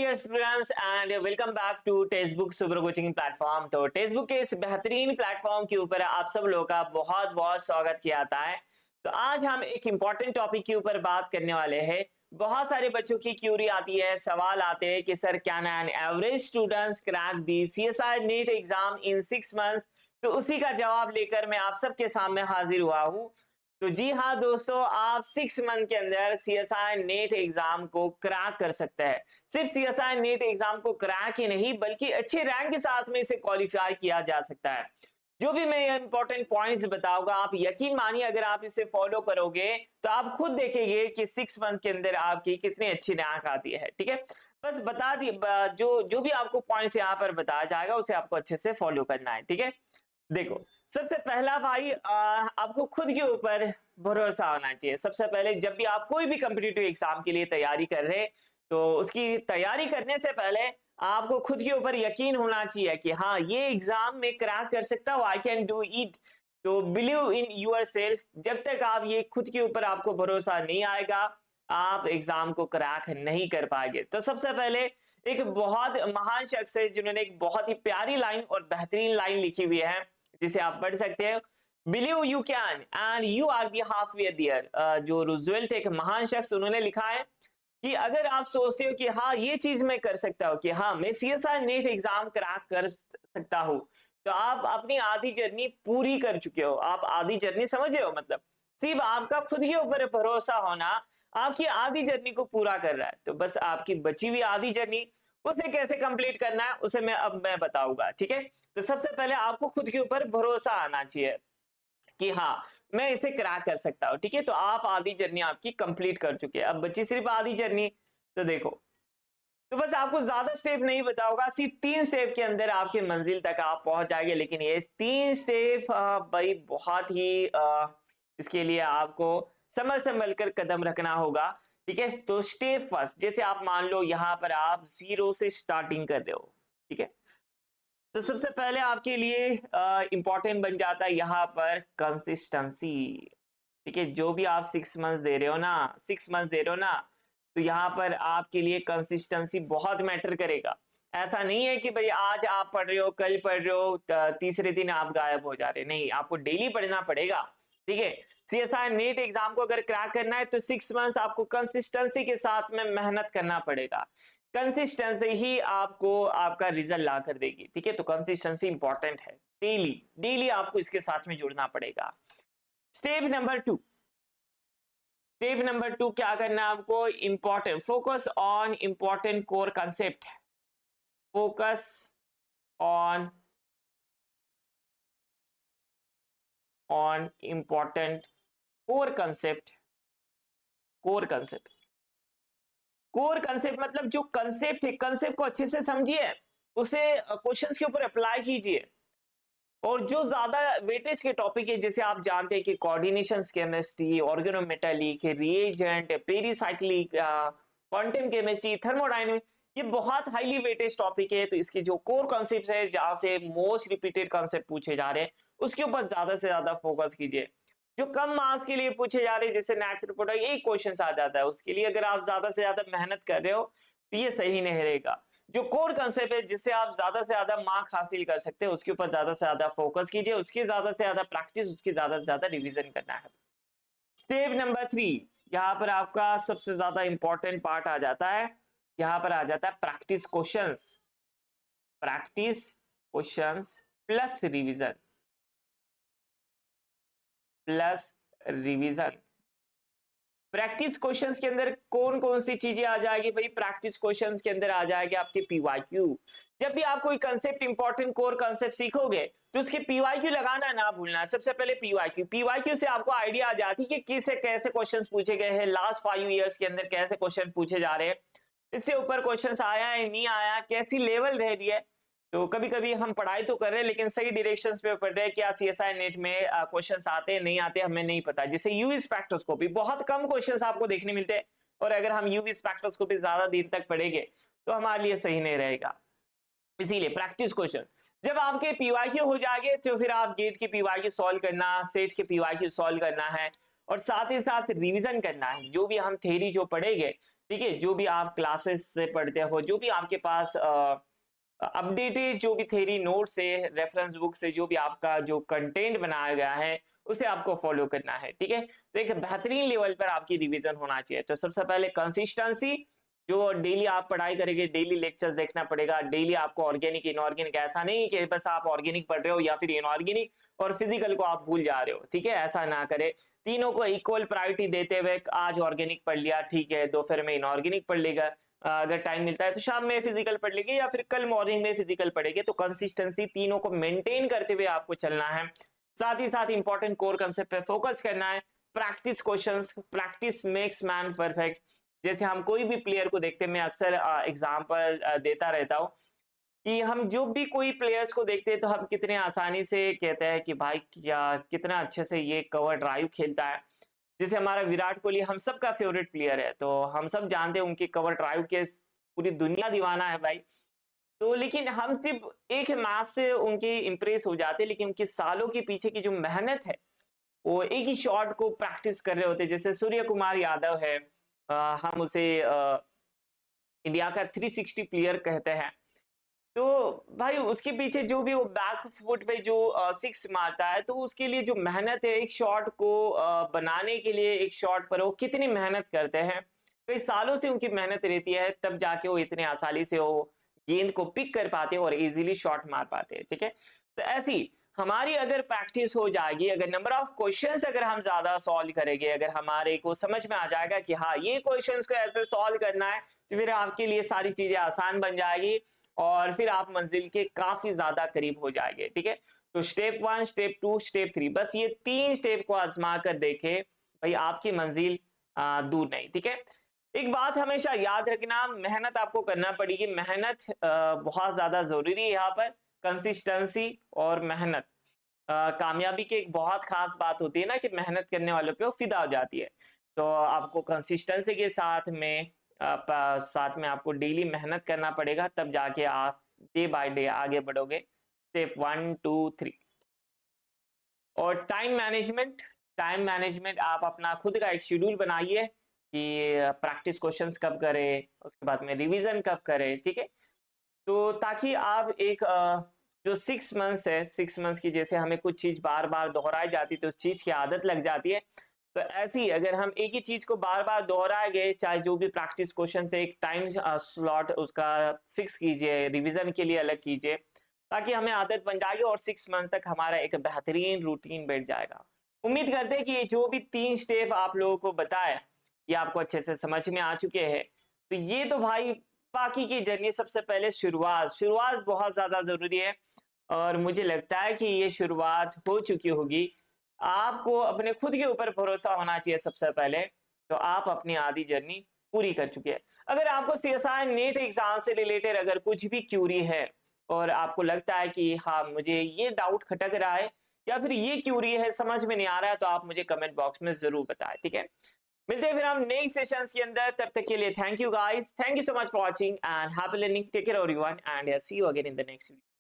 Dear students and welcome back to text book super coaching platform. तो text book के इस बेहतरीन platform के ऊपर आप सब लोगों का बहुत बहुत स्वागत किया जाता है। तो आज हम एक इम्पॉर्टेंट टॉपिक के ऊपर बात करने वाले हैं। बहुत सारे बच्चों की क्यूरी आती है, सवाल आते हैं कि sir can an average students crack the CSI NEET exam in 6 months. तो उसी का जवाब लेकर मैं आप सबके सामने हाजिर हुआ हूँ। तो जी हाँ दोस्तों, आप 6 मंथ के अंदर CSI नेट एग्जाम को क्रैक कर सकते हैं। सिर्फ CSI नेट एग्जाम को क्रैक ही नहीं बल्कि अच्छे रैंक के साथ में इसे क्वालिफाई किया जा सकता है। जो भी मैं इंपॉर्टेंट पॉइंट्स बताऊंगा, आप यकीन मानिए अगर आप इसे फॉलो करोगे तो आप खुद देखेंगे कि 6 मंथ के अंदर आपकी कितनी अच्छी रैंक आती है। ठीक है, बस बता दी जो भी आपको पॉइंट्स यहाँ पर बताया जाएगा उसे आपको अच्छे से फॉलो करना है। ठीक है, देखो सबसे पहला भाई आपको खुद के ऊपर भरोसा होना चाहिए। सबसे पहले जब भी आप कोई भी कॉम्पिटिटिव एग्जाम के लिए तैयारी कर रहे हैं तो उसकी तैयारी करने से पहले आपको खुद के ऊपर यकीन होना चाहिए कि हाँ ये एग्जाम में क्रैक कर सकता हूँ, आई कैन डू इट। तो बिलीव इन यूर सेल्फ। जब तक आप ये खुद के ऊपर आपको भरोसा नहीं आएगा आप एग्जाम को क्रैक नहीं कर पाएंगे। तो सबसे पहले एक बहुत महान शख्स है जिन्होंने एक बहुत ही प्यारी लाइन और बेहतरीन लाइन लिखी हुई है जिसे आप पढ़ सकते हैं। Believe you can and you are the half way there. जो रूजवेल्ट एक महान शख्स, उन्होंने लिखा है कि अगर आप सोचते हो कि हाँ ये चीज मैं कर सकता हूँ, कि हाँ मैं CSI नेट एग्जाम क्रैक कर सकता हूँ, तो आप अपनी आधी जर्नी पूरी कर चुके हो। आप आधी जर्नी समझ रहे हो, मतलब सिर्फ आपका खुद के ऊपर भरोसा होना आपकी आधी जर्नी को पूरा कर रहा है। तो बस आपकी बची हुई आधी जर्नी उसे कैसे कंप्लीट करना है उसे मैं बताऊंगा। ठीक है, तो सबसे पहले आपको खुद के ऊपर भरोसा आना चाहिए कि हाँ मैं इसे क्रैक कर सकता हूँ। ठीक है, तो आप आधी जर्नी आपकी कंप्लीट कर चुके हैं, अब बची सिर्फ आधी जर्नी। तो देखो, तो बस आपको ज्यादा स्टेप नहीं बताऊंगा, सिर्फ 3 स्टेप के अंदर आपकी मंजिल तक आप पहुंच जाएंगे। लेकिन ये 3 स्टेप भाई बहुत ही इसके लिए आपको संभल कर कदम रखना होगा। ठीक है, तो स्टेप फर्स्ट, जैसे आप मान लो यहाँ पर आप 0 से स्टार्टिंग कर रहे हो। ठीक है, तो सबसे पहले आपके लिए इंपॉर्टेंट बन जाता है यहाँ पर कंसिस्टेंसी। ठीक है, जो भी आप 6 मंथ्स दे रहे हो ना, 6 मंथ्स दे रहे हो ना, तो यहाँ पर आपके लिए कंसिस्टेंसी बहुत मैटर करेगा। ऐसा नहीं है कि भाई आज आप पढ़ रहे हो, कल पढ़ रहे हो, तीसरे दिन आप गायब हो जा रहे, नहीं, आपको डेली पढ़ना पड़ेगा। ठीक है, CSI नेट एग्जाम को अगर क्रैक करना है तो 6 मंथ्स आपको कंसिस्टेंसी के साथ में मेहनत करना पड़ेगा। कंसिस्टेंसी ही आपको आपका रिजल्ट ला कर देगी। ठीक है, तो कंसिस्टेंसी इंपॉर्टेंट है, डेली डेली आपको इसके साथ में जुड़ना पड़ेगा। स्टेप नंबर 2 क्या करना है आपको? Important focus on important core concept. Focus on important core concept. Core concept मतलब जो कंसेप्ट है, कंसेप्ट को अच्छे से समझिए, उसे क्वेश्चंस के ऊपर अप्लाई कीजिए। और जो ज्यादा वेटेज के टॉपिक है, जैसे आप जानते हैं कि coordination chemistry, organometallic, reagent, pericyclic, quantum chemistry, thermodynamic, ये बहुत हाईली वेटेज टॉपिक है। तो इसके जो कोर कॉन्सेप्ट है, जहां से मोस्ट रिपीटेड कॉन्सेप्ट पूछे जा रहे हैं, उसके ऊपर ज्यादा से ज्यादा फोकस कीजिए। जो कम मार्क्स के लिए पूछे जा रहे हैं, जैसे नेचुरल प्रोडक्ट, एक क्वेश्चन आ जाता है, उसके लिए अगर आप ज्यादा से ज्यादा मेहनत कर रहे हो तो ये सही नहीं रहेगा। जो कोर कंसेप्ट है जिससे आप ज्यादा से ज्यादा मार्क्स हासिल कर सकते हैं, उसके ऊपर ज्यादा से ज्यादा फोकस कीजिए, उसकी ज्यादा से ज्यादा प्रैक्टिस, उसकी ज्यादा से ज्यादा रिवीजन करना है। स्टेप नंबर 3, यहाँ पर आपका सबसे ज्यादा इंपॉर्टेंट पार्ट आ जाता है। यहाँ पर आ जाता है practice questions plus revision. Practice questions के अंदर कौन कौन सी चीजें आ जाएगी भाई? प्रैक्टिस क्वेश्चंस के अंदर आ जाएगी आपके PYQ। जब भी आप कोई कंसेप्ट, इंपॉर्टेंट कोर कंसेप्ट सीखोगे तो उसके PYQ लगाना ना भूलना। सबसे पहले PYQ से आपको आइडिया आ जाती है कि किससे कैसे क्वेश्चंस पूछे गए हैं, लास्ट 5 इयर्स के अंदर कैसे क्वेश्चन पूछे जा रहे हैं, इससे ऊपर क्वेश्चंस आया है नहीं आया, कैसी लेवल रह रही है। तो कभी कभी हम पढ़ाई तो कर रहे हैं लेकिन सही डायरेक्शंस पे पढ़ रहे हैं, क्या CSI नेट में क्वेश्चंस आते हैं नहीं आते हमें नहीं पता। जैसे यूवी स्पेक्ट्रोस्कोपी, बहुत कम क्वेश्चंस आपको देखने मिलते हैं, और अगर हम यूवी स्पेक्ट्रोस्कोपी ज्यादा दिन तक पढ़ेंगे तो हमारे लिए सही नहीं रहेगा। इसीलिए प्रैक्टिस क्वेश्चन जब आपके PYQ हो जाएंगे तो फिर आप गेट के PYQ सॉल्व करना, सेट के PYQ सॉल्व करना है, और साथ ही साथ रिवीजन करना है। जो भी हम थ्योरी जो पढ़ेंगे ठीक है, जो भी आप क्लासेस से पढ़ते हो, जो भी आपके पास अपडेटेड जो भी थ्योरी नोट से, रेफरेंस बुक से जो भी आपका जो कंटेंट बनाया गया है, उसे आपको फॉलो करना है। ठीक है, तो एक बेहतरीन लेवल पर आपकी रिवीजन होना चाहिए। तो सबसे पहले कंसिस्टेंसी, जो डेली आप पढ़ाई करेंगे, डेली लेक्चर्स देखना पड़ेगा, डेली आपको ऑर्गेनिक इनऑर्गेनिक, ऐसा नहीं कि बस आप ऑर्गेनिक पढ़ रहे हो या फिर इनऑर्गेनिक और फिजिकल को आप भूल जा रहे हो। ठीक है, ऐसा ना करें, तीनों को इक्वल प्रायोरिटी देते हुए आज ऑर्गेनिक पढ़ लिया, ठीक है, दोपहर में इनऑर्गेनिक पढ़ लेगा, अगर टाइम मिलता है तो शाम में फिजिकल पढ़ लेंगे या फिर कल मॉर्निंग में फिजिकल पढ़ेंगे। तो कंसिस्टेंसी तीनों को मेंटेन करते हुए आपको चलना है। साथ ही साथ इंपॉर्टेंट कोर कंसेप्ट पे फोकस करना है। Practice questions, practice makes man perfect. जैसे हम कोई भी प्लेयर को देखते हैं, मैं अक्सर एग्जांपल देता रहता हूँ कि हम जो भी कोई प्लेयर्स को देखते हैं तो हम कितने आसानी से कहते हैं कि भाई क्या कितना अच्छे से ये कवर ड्राइव खेलता है। जैसे हमारा विराट कोहली हम सबका फेवरेट प्लेयर है, तो हम सब जानते हैं उनके कवर ड्राइव के, पूरी दुनिया दीवाना है भाई। तो लेकिन हम सिर्फ एक मैच से उनके इम्प्रेस हो जाते हैं, लेकिन उनके सालों के पीछे की जो मेहनत है, वो एक ही शॉट को प्रैक्टिस कर रहे होते हैं। जैसे सूर्य कुमार यादव है, हम उसे इंडिया का 360 प्लेयर कहते हैं। तो भाई उसके पीछे जो भी वो बैक फुट पे जो सिक्स मारता है, तो उसके लिए जो मेहनत है, एक शॉट को बनाने के लिए, एक शॉट पर वो कितनी मेहनत करते हैं, कई सालों से उनकी मेहनत रहती है, तब जाके वो इतने आसानी से वो गेंद को पिक कर पाते हैं और इजीली शॉट मार पाते हैं। ठीक है, तो ऐसी हमारी अगर प्रैक्टिस हो जाएगी, अगर नंबर ऑफ क्वेश्चंस अगर हम ज्यादा सॉल्व करेंगे, अगर हमारे को समझ में आ जाएगा कि हाँ ये क्वेश्चंस को ऐसे सॉल्व करना है, तो फिर आपके लिए सारी चीजें आसान बन जाएगी और फिर आप मंजिल के काफी ज्यादा करीब हो जाएंगे। ठीक है, तो स्टेप 1, स्टेप 2, स्टेप 3, बस ये 3 स्टेप को आजमा कर देखे, भाई आपकी मंजिल दूर नहीं। ठीक है, एक बात हमेशा याद रखना, मेहनत आपको करना पड़ेगी। मेहनत बहुत ज्यादा जरूरी है यहाँ पर, कंसिस्टेंसी और मेहनत। कामयाबी की एक बहुत खास बात होती है ना कि मेहनत करने वालों पे वो फिदा हो जाती है। तो आपको कंसिस्टेंसी के साथ में आपको डेली मेहनत करना पड़ेगा, तब जाके आप डे बाय डे आगे बढ़ोगे। स्टेप 1, 2, 3। और टाइम मैनेजमेंट आप अपना खुद का एक शेड्यूल बनाइए कि प्रैक्टिस क्वेश्चंस कब करें, उसके बाद में रिवीजन कब करें। ठीक है, तो ताकि आप एक जो 6 मंथ्स है, 6 मंथ्स की जैसे हमें कुछ चीज बार बार दोहराई जाती है तो उस चीज की आदत लग जाती है। तो ऐसे ही अगर हम एक ही चीज को बार बार दोहराए गए, चाहे जो भी प्रैक्टिस क्वेश्चन से एक टाइम स्लॉट उसका फिक्स कीजिए, रिवीजन के लिए अलग कीजिए, ताकि हमें आदत बन जाएगी और 6 मंथ्स तक हमारा एक बेहतरीन रूटीन बैठ जाएगा। उम्मीद करते हैं कि ये जो भी 3 स्टेप आप लोगों को बताए, ये आपको अच्छे से समझ में आ चुके हैं। तो ये तो भाई बाकी की जर्नी, सबसे पहले शुरुआत बहुत ज्यादा जरूरी है और मुझे लगता है कि ये शुरुआत हो चुकी होगी। आपको अपने खुद के ऊपर भरोसा होना चाहिए सबसे पहले, तो आप अपनी आधी जर्नी पूरी कर चुके हैं। अगर आपको सीएसआई नेट एग्जाम से रिलेटेड अगर कुछ भी क्यूरी है और आपको लगता है कि हाँ मुझे ये डाउट खटक रहा है या फिर ये क्यूरी है समझ में नहीं आ रहा है, तो आप मुझे कमेंट बॉक्स में जरूर बताएं। ठीक है, मिलते हैं फिर हम नई सेशंस के अंदर, तब तक के लिए thank you guys, thank you so much for watching and happy learning, take care everyone and see you again in the next video.